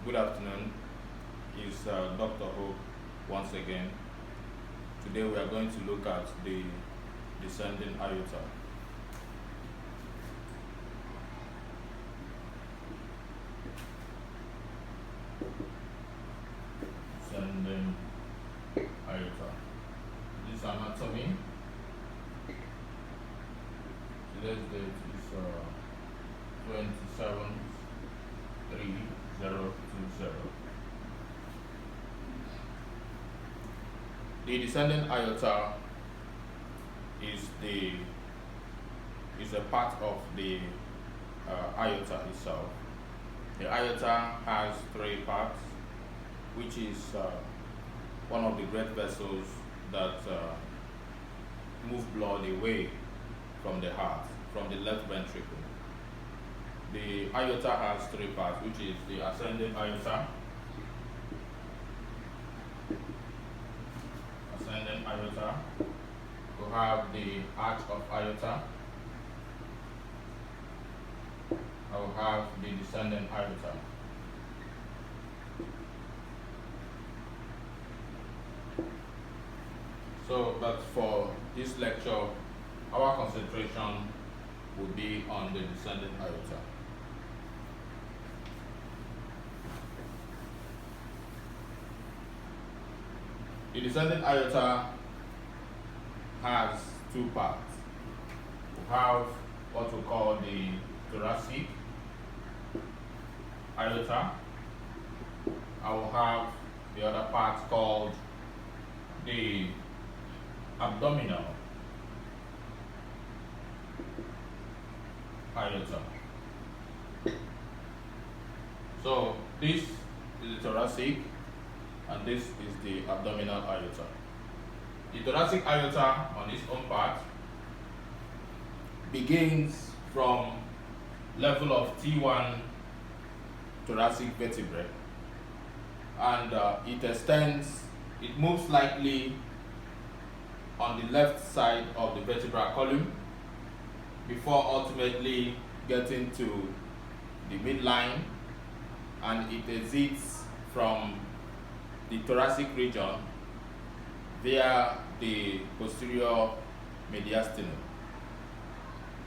Good afternoon. It's Dr. Hope once again. Today we are going to look at the descending aorta. Descending aorta. This anatomy. Today's date is 27/3/020. The descending aorta is a part of the aorta itself. The aorta has three parts, which is one of the great vessels that move blood away from the heart, from the left ventricle. The aorta has three parts, which is the ascending aorta, we have the arch of aorta, I will have the descending aorta. But for this lecture, our concentration will be on the descending aorta. The descending aorta has two parts. We have what we call the thoracic aorta. I will have the other part called the abdominal aorta. So this is the thoracic and this is the abdominal aorta. The thoracic aorta on its own part begins from level of T1 thoracic vertebrae and it moves slightly on the left side of the vertebral column before ultimately getting to the midline, and it exits from the thoracic region via the posterior mediastinum.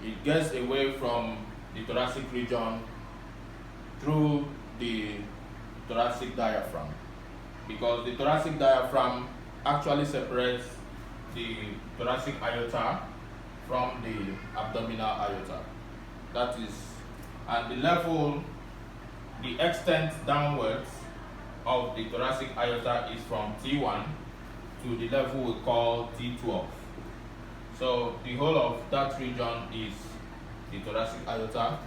It gets away from the thoracic region through the thoracic diaphragm, because the thoracic diaphragm actually separates the thoracic aorta from the abdominal aorta. And the extent downwards of the thoracic aorta is from T1 to the level we call T12. So the whole of that region is the thoracic aorta,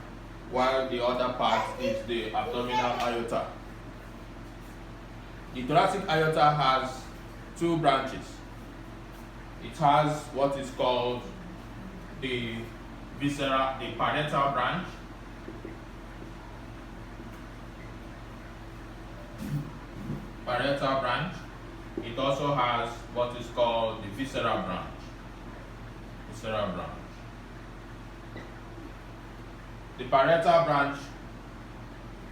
while the other part is the abdominal aorta. The thoracic aorta has two branches. It has what is called the parietal branch, It also has what is called the visceral branch. The parietal branch,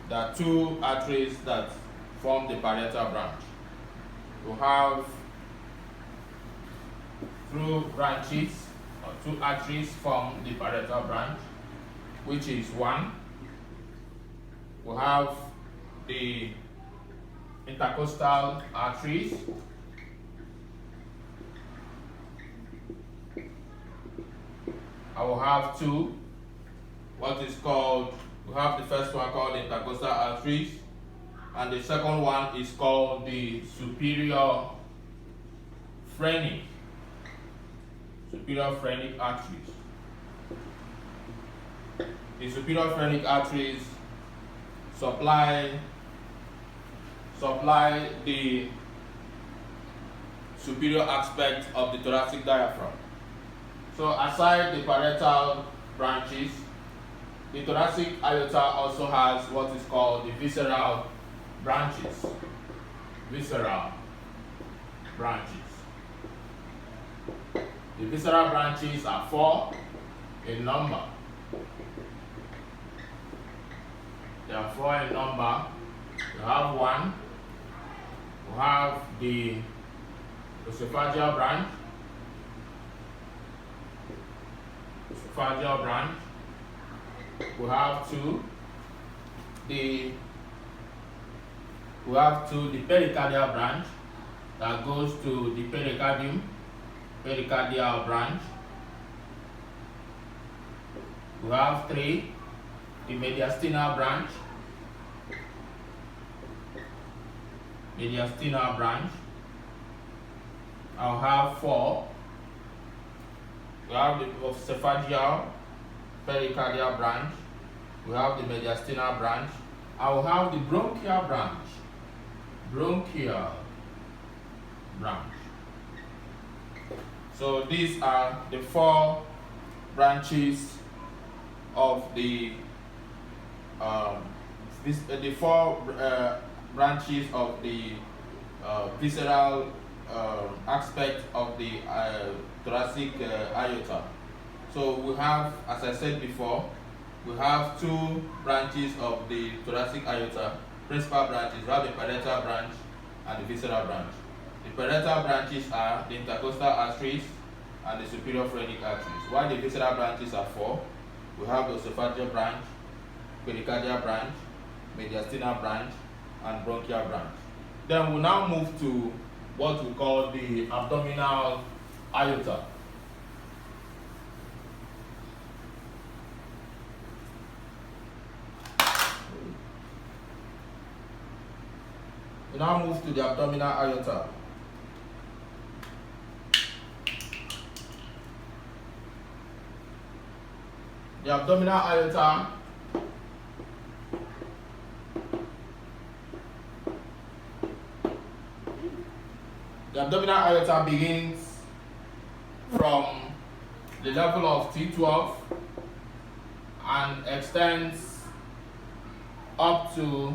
there are two arteries that form the parietal branch. You have two arteries form the parietal branch, which is one. We have the intercostal arteries, I will have two. We have the first one called the intercostal arteries, and the second one is called the superior phrenic arteries. The superior phrenic arteries supply the superior aspect of the thoracic diaphragm. So aside the parietal branches, the thoracic aorta also has what is called the visceral branches. The visceral branches are 4 in number. There are 4 in number, We have one. We have the esophageal branch. Esophageal branch. We have two. The pericardial branch that goes to the pericardium, pericardial branch. We have three. The mediastinal branch. Mediastinal branch. I'll have four. We have the esophageal pericardial branch. We have the mediastinal branch. I will have the bronchial branch. Bronchial branch. So these are the four branches of the branches of the visceral aspect of the thoracic aorta. So we have, as I said before, we have two branches of the thoracic aorta, principal branches. We have the parietal branch and the visceral branch. The parietal branches are the intercostal arteries and the superior phrenic arteries, while the visceral branches are four. We have the esophageal branch, pericardial branch, mediastinal branch, and bronchial branch. Then we'll now move to what we call the abdominal aorta. We now move to the abdominal aorta. The abdominal aorta begins from the level of T12 and extends up to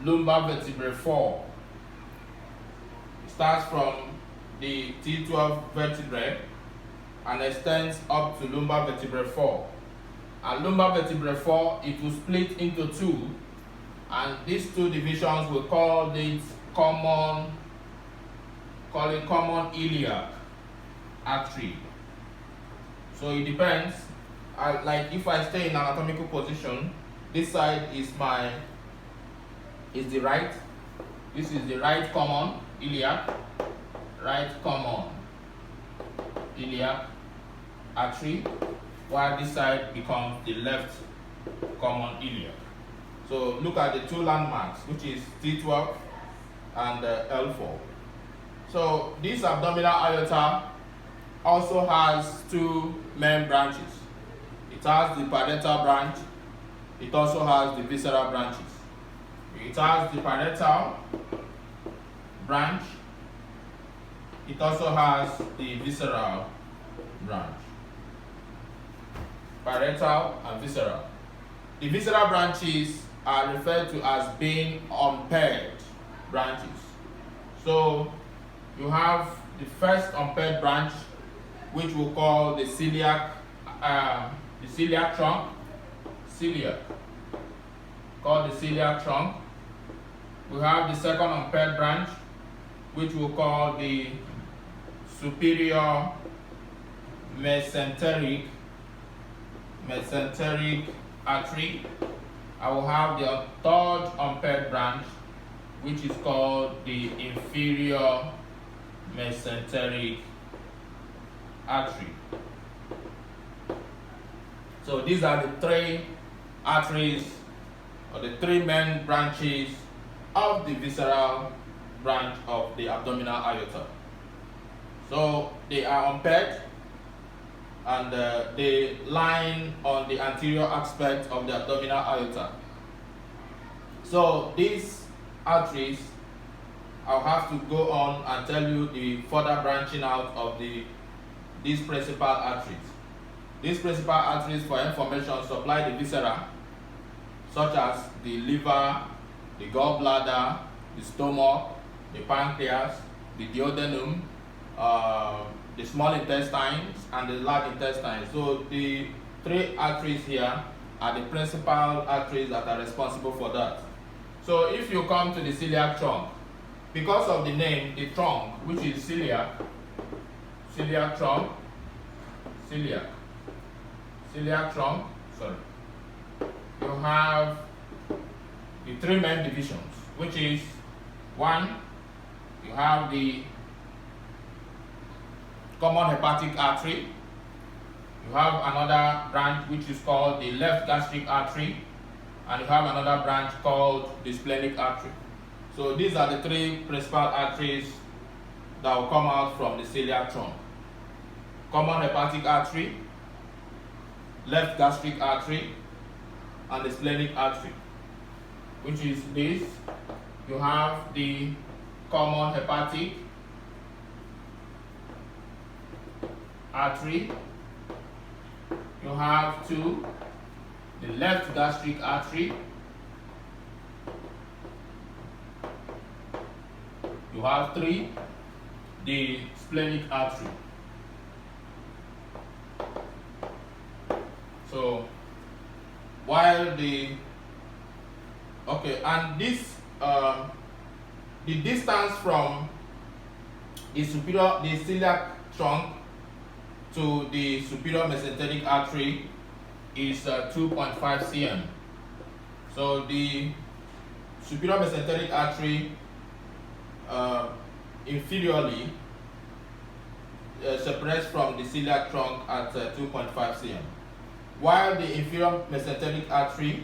lumbar vertebrae 4. It starts from the T12 vertebrae and extends up to lumbar vertebrae 4. And lumbar vertebrae 4, it will split into two, and these two divisions will call it common iliac artery. So it depends. Like if I stay in anatomical position, this side is the right. This is the right common iliac, artery, while this side becomes the left common iliac. So look at the two landmarks, which is T12 and L4. So this abdominal aorta also has two main branches. It has the parietal branch. It also has the visceral branches. It has the parietal branch. It also has the visceral branch. Parietal and visceral. The visceral branches are referred to as being unpaired branches. So you have the first unpaired branch, which we'll call the celiac trunk. Called the celiac trunk. We have the second unpaired branch, which we'll call the superior mesenteric artery. I will have the third unpaired branch, which is called the inferior mesenteric artery. So these are the three arteries, or the three main branches of the visceral branch of the abdominal aorta. So they are unpaired, and they line on the anterior aspect of the abdominal aorta. So these arteries, I'll have to go on and tell you the further branching out of these principal arteries. These principal arteries, for information, supply the viscera, such as the liver, the gallbladder, the stomach, the pancreas, the duodenum, the small intestines, and the large intestines. So the three arteries here are the principal arteries that are responsible for that. So if you come to the celiac trunk, because of the name, the trunk, which is celiac trunk, you have the three main divisions, which is one, you have the common hepatic artery, you have another branch which is called the left gastric artery, and you have another branch called the splenic artery. So these are the three principal arteries that will come out from the celiac trunk: common hepatic artery, left gastric artery, and the splenic artery, which is this. You have the common hepatic artery, you have two, the left gastric artery, you have three, the splenic artery. So while the distance from the celiac trunk to the superior mesenteric artery is 2.5 cm. So the superior mesenteric artery inferiorly separates from the celiac trunk at 2.5 cm, while the inferior mesenteric artery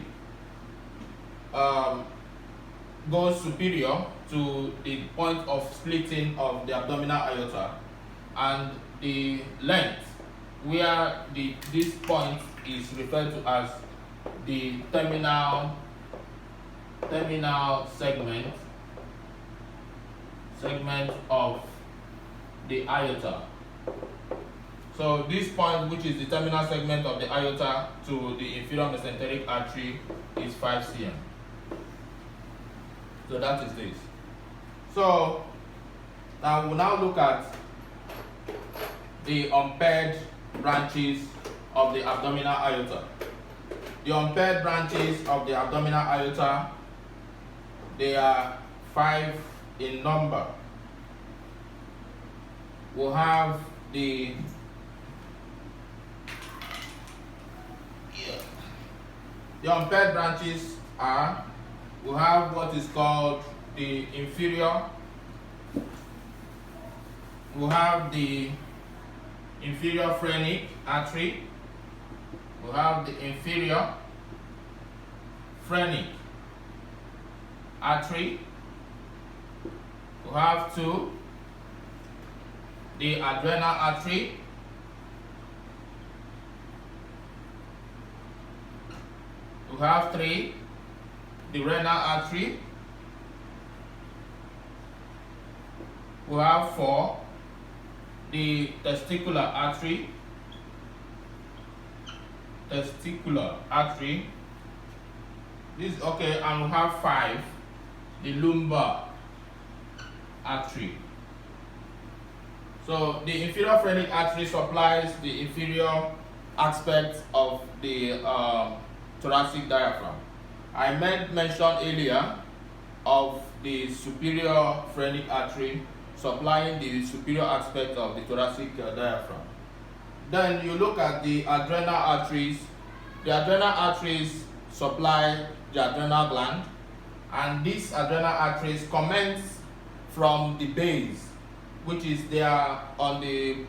goes superior to the point of splitting of the abdominal aorta, and the length where this point is referred to as the terminal segment of the aorta. So this point, which is the terminal segment of the aorta to the inferior mesenteric artery, is 5 cm. So that is this. So now we'll now look at the unpaired branches of the abdominal aorta. The unpaired branches of the abdominal aorta, they are 5 in number. We'll have the unpaired branches are, we have what is called the inferior, we have the inferior phrenic artery, we have the inferior phrenic artery, we have two, the adrenal artery, we have three, the renal artery, we have four, the testicular artery, this okay, and we have 5, the lumbar artery. So the inferior phrenic artery supplies the inferior aspect of the thoracic diaphragm. I made mention earlier of the superior phrenic artery supplying the superior aspect of the thoracic diaphragm. Then you look at the adrenal arteries. The adrenal arteries supply the adrenal gland, and these adrenal arteries commence from the base, which is there on the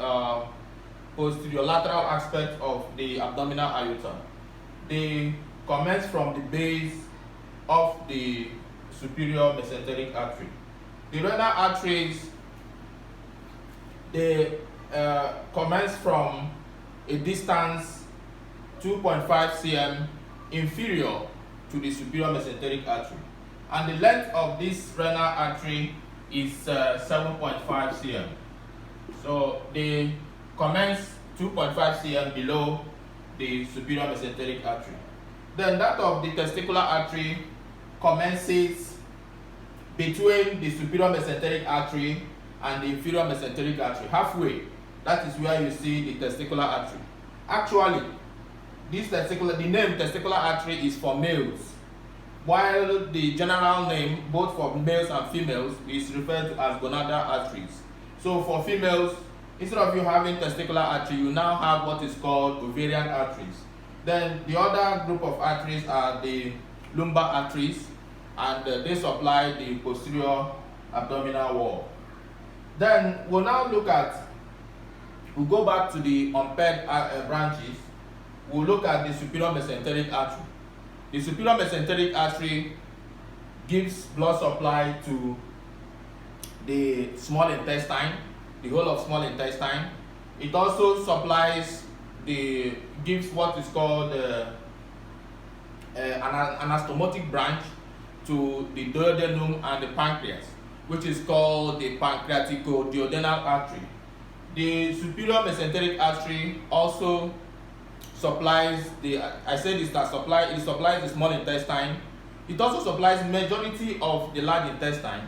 posterior lateral aspect of the abdominal aorta. They commence from the base of the superior mesenteric artery. The renal arteries, they commence from a distance 2.5 cm inferior to the superior mesenteric artery, and the length of this renal artery is 7.5 cm. So they commence 2.5 cm below the superior mesenteric artery. Then that of the testicular artery commences between the superior mesenteric artery and the inferior mesenteric artery, halfway. That is where you see the testicular artery. Actually, the name testicular artery is for males, while the general name, both for males and females, is referred to as gonadal arteries. So for females, instead of you having testicular artery, you now have what is called ovarian arteries. Then the other group of arteries are the lumbar arteries, and they supply the posterior abdominal wall. Then we'll now we'll go back to the unpaired branches. We'll look at the superior mesenteric artery. The superior mesenteric artery gives blood supply to the small intestine, the whole of small intestine. It also gives what is called an anastomotic branch to the duodenum and the pancreas, which is called the pancreatico-duodenal artery. The superior mesenteric artery also supplies it supplies the small intestine. It also supplies majority of the large intestine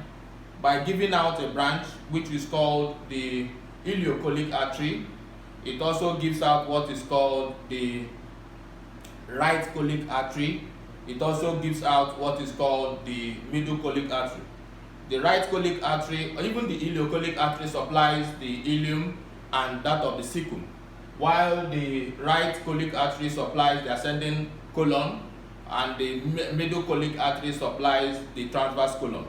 by giving out a branch which is called the ileocolic artery. It also gives out what is called the right colic artery. It also gives out what is called the middle colic artery. The right colic artery, or even the ileocolic artery, supplies the ileum and that of the cecum, while the right colic artery supplies the ascending colon, and the middle colic artery supplies the transverse colon.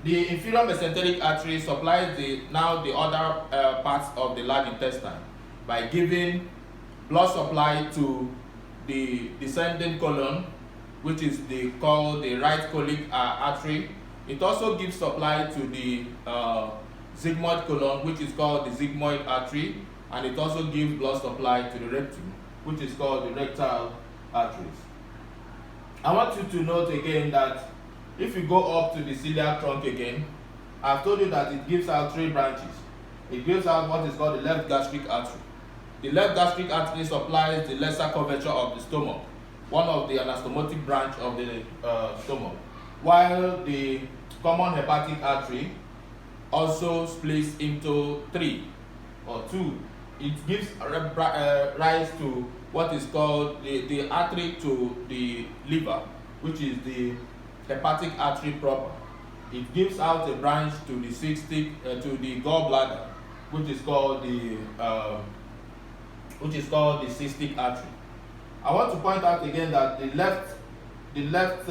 The inferior mesenteric artery supplies the other parts of the large intestine by giving blood supply to the descending colon, which is called the right colic artery. It also gives supply to the sigmoid colon, which is called the sigmoid artery, and it also gives blood supply to the rectum, which is called the rectal arteries. I want you to note again that if you go up to the celiac trunk again, I've told you that it gives out 3 branches. It gives out what is called the left gastric artery. The left gastric artery supplies the lesser curvature of the stomach, one of the anastomotic branch of the stomach, while the common hepatic artery also splits into 3 or 2. It gives rise to what is called the artery to the liver, which is the hepatic artery proper. It gives out a branch to the to the gallbladder, which is called the cystic artery. I want to point out again that the left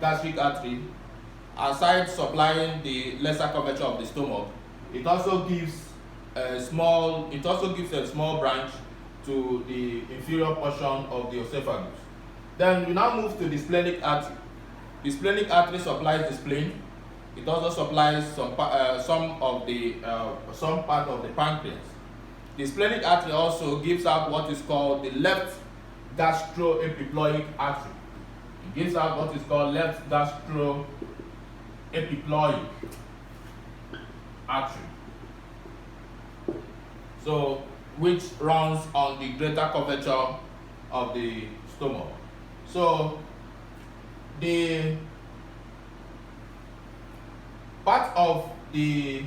gastric artery, aside supplying the lesser curvature of the stomach, it also gives a small branch to the inferior portion of the esophagus. Then we now move to the splenic artery. The splenic artery supplies the spleen. It also supplies some part of the pancreas. The splenic artery also gives out what is called the left gastroepiploic artery. It gives out what is called left gastroepiploic artery. So, which runs on the greater curvature of the stomach. So, the part of the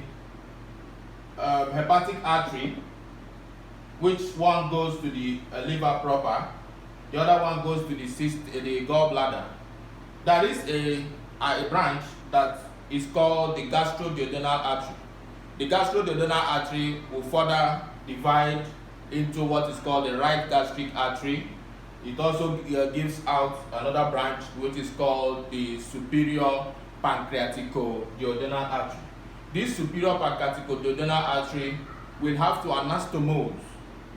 hepatic artery, which one goes to the liver proper, the other one goes to the gallbladder. There is a branch that is called the gastroduodenal artery. The gastroduodenal artery will further divide into what is called the right gastric artery. It also gives out another branch which is called the superior pancreatico-duodenal artery. This superior pancreatico-duodenal artery will have to anastomose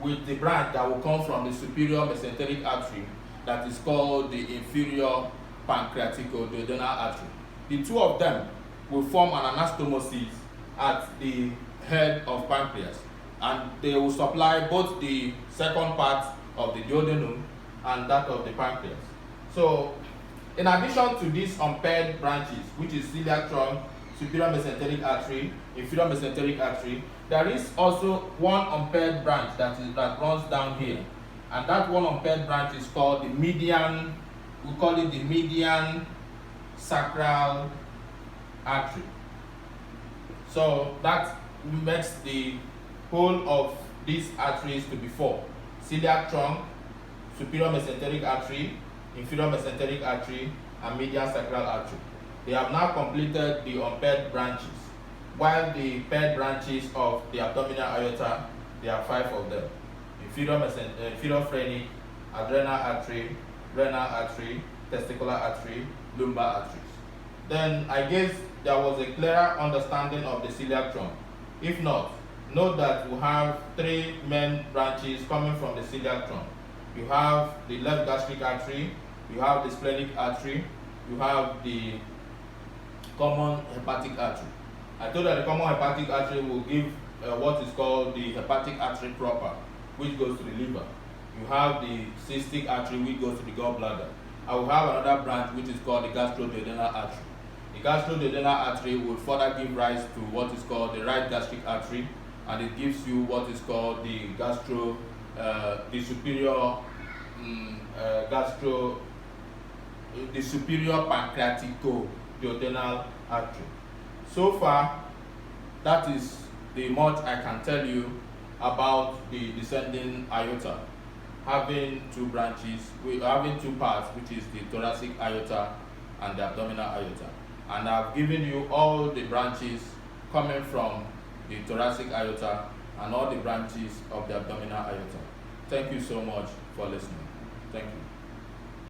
with the branch that will come from the superior mesenteric artery that is called the inferior pancreatico-duodenal artery. The two of them will form an anastomosis at the head of pancreas, and they will supply both the second part of the duodenum and that of the pancreas. So, in addition to these unpaired branches, which is celiac trunk, superior mesenteric artery, inferior mesenteric artery, there is also one unpaired branch that runs down here, and that one unpaired branch is called the median. We call it the median sacral artery. So that makes the whole of these arteries to be 4: celiac trunk, superior mesenteric artery, inferior mesenteric artery, and median sacral artery. They have now completed the unpaired branches, while the paired branches of the abdominal aorta, there are 5 of them: inferior phrenic, adrenal artery, renal artery, testicular artery, lumbar arteries. Then I guess there was a clearer understanding of the celiac trunk. If not, note that we have 3 main branches coming from the celiac trunk. You have the left gastric artery, you have the splenic artery, you have the common hepatic artery. I told that the common hepatic artery will give what is called the hepatic artery proper, which goes to the liver. You have the cystic artery, which goes to the gallbladder. I will have another branch which is called the gastroduodenal artery. The gastroduodenal artery will further give rise to what is called the right gastric artery, and it gives you what is called the superior pancreatico-duodenal artery. So far, that is the much I can tell you about the descending aorta, having 2 branches, having 2 parts, which is the thoracic aorta and the abdominal aorta. And I've given you all the branches coming from the thoracic aorta and all the branches of the abdominal aorta. Thank you so much for listening. Thank you.